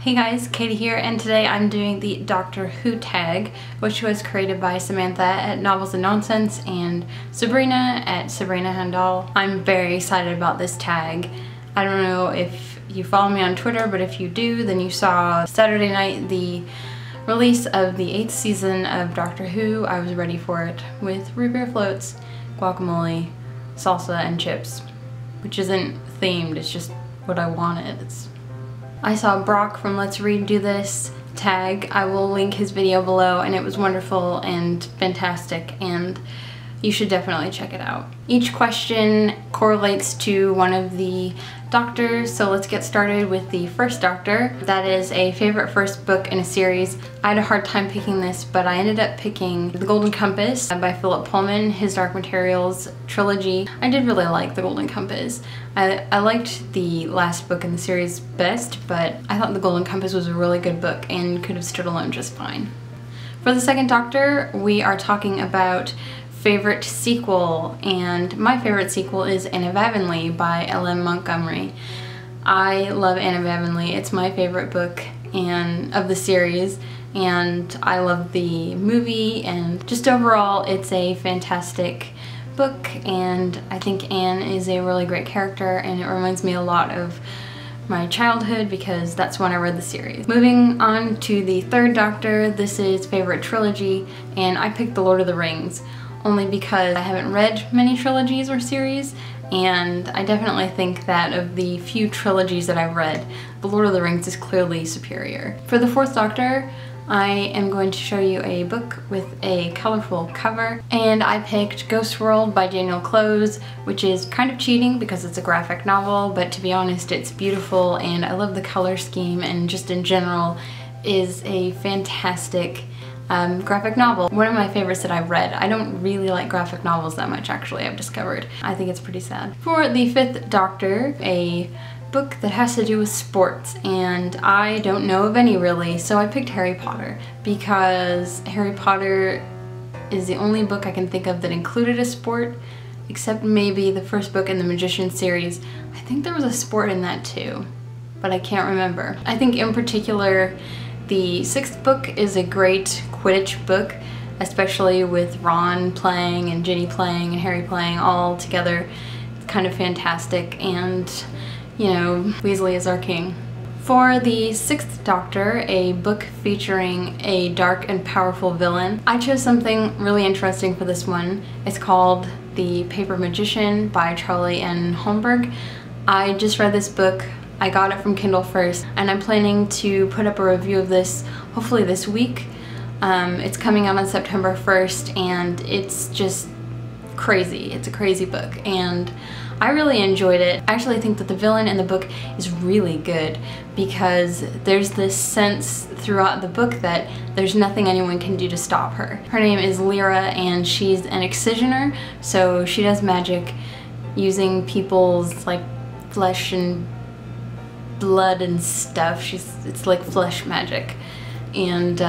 Hey guys, Katie here, and today I'm doing the Doctor Who tag, which was created by Samantha at Novels and Nonsense and Sabrina at Sabrina Handel. I'm very excited about this tag. I don't know if you follow me on Twitter, but if you do, then you saw Saturday night the release of the 8th season of Doctor Who. I was ready for it with root beer floats, guacamole, salsa, and chips, which isn't themed, it's just what I wanted. I saw Brock from Let's Read do this tag. I will link his video below, and it was wonderful and fantastic, and you should definitely check it out. Each question correlates to one of the doctors, so let's get started with the first Doctor. That is a favorite first book in a series. I had a hard time picking this, but I ended up picking The Golden Compass by Philip Pullman, his Dark Materials trilogy. I did really like The Golden Compass. I liked the last book in the series best, but I thought The Golden Compass was a really good book and could have stood alone just fine. For the second Doctor, we are talking about favorite sequel, and my favorite sequel is Anne of Avonlea by L.M. Montgomery. I love Anne of Avonlea. It's my favorite book of the series, and I love the movie, and just overall it's a fantastic book, and I think Anne is a really great character, and it reminds me a lot of my childhood because that's when I read the series. Moving on to the third Doctor, this is favorite trilogy, and I picked The Lord of the Rings only because I haven't read many trilogies or series, and I definitely think that of the few trilogies that I've read, The Lord of the Rings is clearly superior. For the fourth Doctor, I am going to show you a book with a colorful cover, and I picked Ghost World by Daniel Clowes, which is kind of cheating because it's a graphic novel, but to be honest, it's beautiful, and I love the color scheme, and just in general is a fantastic graphic novel. One of my favorites that I've read. I don't really like graphic novels that much, actually, I've discovered. I think it's pretty sad. For the fifth Doctor, a book that has to do with sports, and I don't know of any really, so I picked Harry Potter because Harry Potter is the only book I can think of that included a sport, except maybe the first book in the Magician series. I think there was a sport in that too, but I can't remember. I think in particular the sixth book is a great Quidditch book, especially with Ron playing and Ginny playing and Harry playing all together. It's kind of fantastic, and you know, Weasley is our king. For the sixth Doctor, a book featuring a dark and powerful villain, I chose something really interesting for this one. It's called The Paper Magician by Charlie N. Holmberg. I just read this book. I got it from Kindle first, and I'm planning to put up a review of this hopefully this week. It's coming out on September 1st, and it's just crazy. It's a crazy book, and I really enjoyed it. I actually think that the villain in the book is really good because there's this sense throughout the book that there's nothing anyone can do to stop her. Her name is Lyra, and she's an excisioner, so she does magic using people's like flesh and blood and stuff. It's like flesh magic, and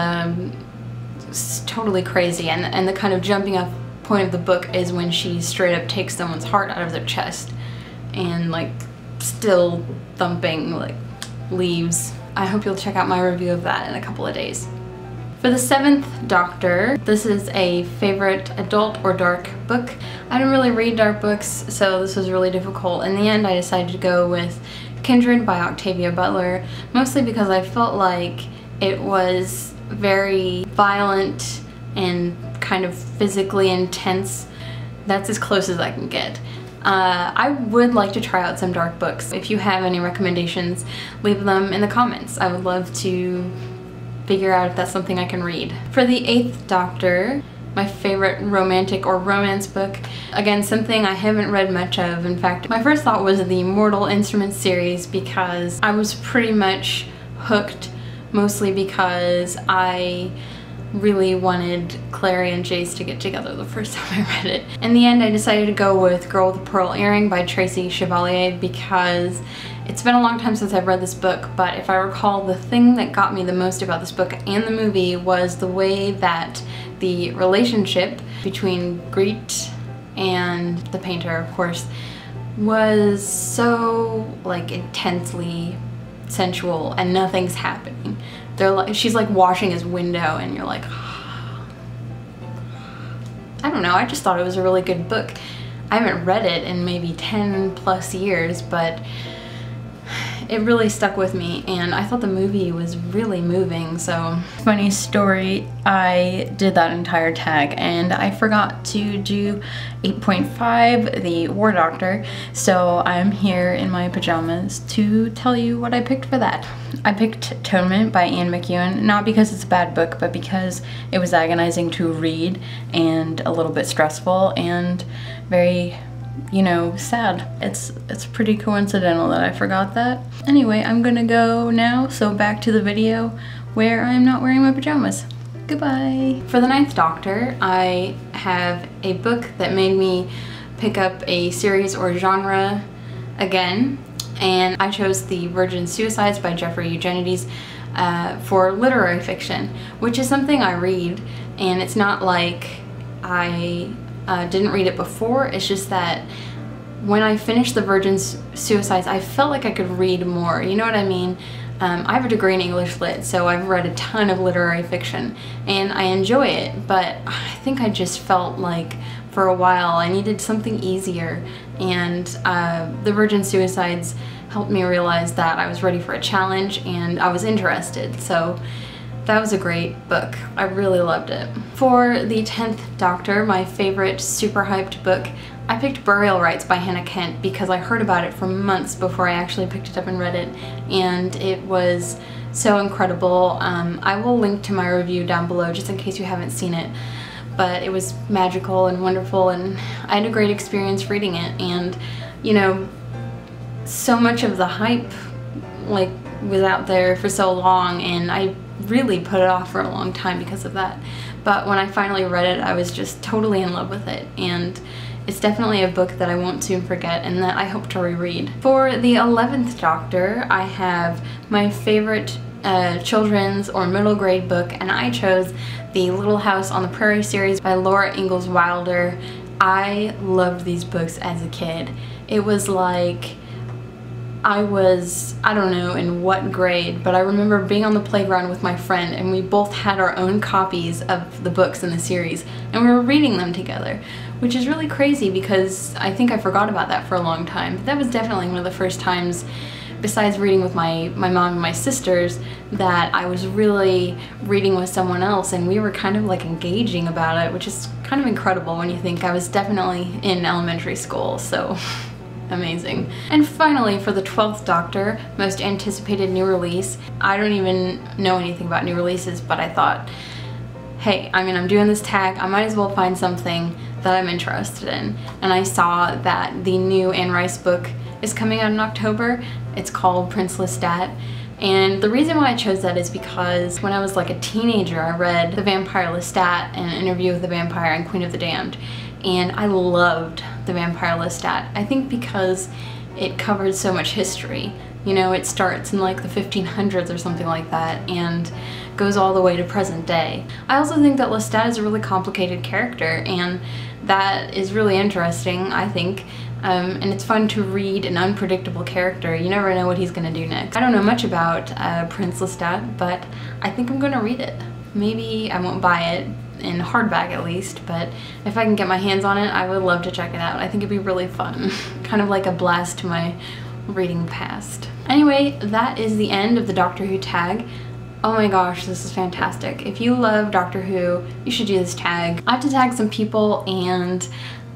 it's totally crazy, and the kind of jumping off point of the book is when she straight up takes someone's heart out of their chest and like still thumping like leaves. I hope you'll check out my review of that in a couple of days. For the seventh Doctor, this is a favorite adult or dark book. I don't really read dark books, so this was really difficult. In the end, I decided to go with Kindred by Octavia Butler, mostly because I felt like it was very violent and kind of physically intense. That's as close as I can get. I would like to try out some dark books. If you have any recommendations, leave them in the comments. I would love to figure out if that's something I can read. For the eighth Doctor, my favorite romantic or romance book, again, something I haven't read much of. In fact, my first thought was the Mortal Instruments series because I was pretty much hooked, mostly because I really wanted Clary and Jace to get together the first time I read it. In the end, I decided to go with Girl with a Pearl Earring by Tracy Chevalier because it's been a long time since I've read this book, but if I recall, the thing that got me the most about this book and the movie was the way that the relationship between Greet and the painter, of course, was so like intensely sensual and nothing's happening. she's like washing his window, and you're like, I don't know, I just thought it was a really good book. I haven't read it in maybe 10 plus years, but it really stuck with me, and I thought the movie was really moving. So funny story, I did that entire tag and I forgot to do 8.5, the War Doctor, so I'm here in my pajamas to tell you what I picked for that. I picked Atonement by Ian McEwan, not because it's a bad book, but because it was agonizing to read and a little bit stressful and very, you know, sad. It's pretty coincidental that I forgot that. Anyway, I'm gonna go now, so back to the video where I'm not wearing my pajamas. Goodbye. For the 9th Doctor, I have a book that made me pick up a series or genre again, and I chose The Virgin Suicides by Jeffrey Eugenides for literary fiction, which is something I read, and it's not like I didn't read it before. It's just that when I finished The Virgin Suicides, I felt like I could read more, you know what I mean? I have a degree in English Lit, so I've read a ton of literary fiction, and I enjoy it, but I think I just felt like for a while I needed something easier, and The Virgin Suicides helped me realize that I was ready for a challenge and I was interested, so that was a great book. I really loved it. For the 10th Doctor, my favorite super hyped book, I picked Burial Rites by Hannah Kent because I heard about it for months before I actually picked it up and read it, and it was so incredible. I will link to my review down below just in case you haven't seen it, but it was magical and wonderful, and I had a great experience reading it. And you know, so much of the hype like was out there for so long, and I really put it off for a long time because of that. But when I finally read it, I was just totally in love with it, and it's definitely a book that I won't soon forget and that I hope to reread. For the 11th Doctor, I have my favorite children's or middle grade book, and I chose the Little House on the Prairie series by Laura Ingalls Wilder. I loved these books as a kid. It was like I don't know in what grade, but I remember being on the playground with my friend, and we both had our own copies of the books in the series, and we were reading them together, which is really crazy because I think I forgot about that for a long time. But that was definitely one of the first times, besides reading with my mom and my sisters, that I was really reading with someone else, and we were kind of like engaging about it, which is kind of incredible when you think I was definitely in elementary school, so amazing. And finally, for the 12th Doctor, most anticipated new release. I don't even know anything about new releases, but I thought, hey, I mean, I'm doing this tag, I might as well find something that I'm interested in. And I saw that the new Anne Rice book is coming out in October. It's called Prince Lestat. And the reason why I chose that is because when I was like a teenager, I read The Vampire Lestat and An Interview with the Vampire and Queen of the Damned. And I loved The Vampire Lestat. I think because it covered so much history. You know, it starts in like the 1500s or something like that and goes all the way to present day. I also think that Lestat is a really complicated character, and that is really interesting, I think. And it's fun to read an unpredictable character. You never know what he's gonna do next. I don't know much about Prince Lestat, but I think I'm gonna read it. Maybe I won't buy it in hardback at least, but if I can get my hands on it, I would love to check it out. I think it'd be really fun. Kind of like a blast to my reading past. Anyway, that is the end of the Doctor Who tag. Oh my gosh, this is fantastic. If you love Doctor Who, you should do this tag. I have to tag some people, and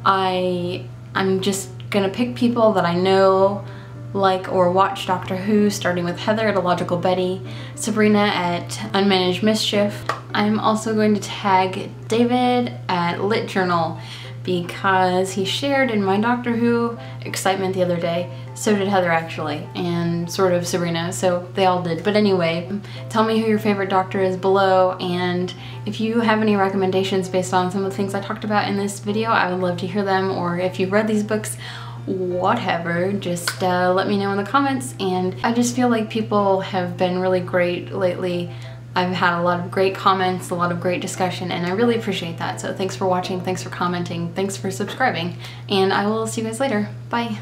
I'm just gonna pick people that I know like or watch Doctor Who, starting with Heather at Illogical Betty, Sabrina at Unmanaged Mischief. I'm also going to tag David at Lit Journal because he shared in my Doctor Who excitement the other day. So did Heather actually, and sort of Sabrina, so they all did. But anyway, tell me who your favorite Doctor is below, and if you have any recommendations based on some of the things I talked about in this video, I would love to hear them, or if you've read these books, whatever, just let me know in the comments. And I just feel like people have been really great lately. I've had a lot of great comments, a lot of great discussion, and I really appreciate that. So thanks for watching, thanks for commenting, thanks for subscribing, and I will see you guys later. Bye.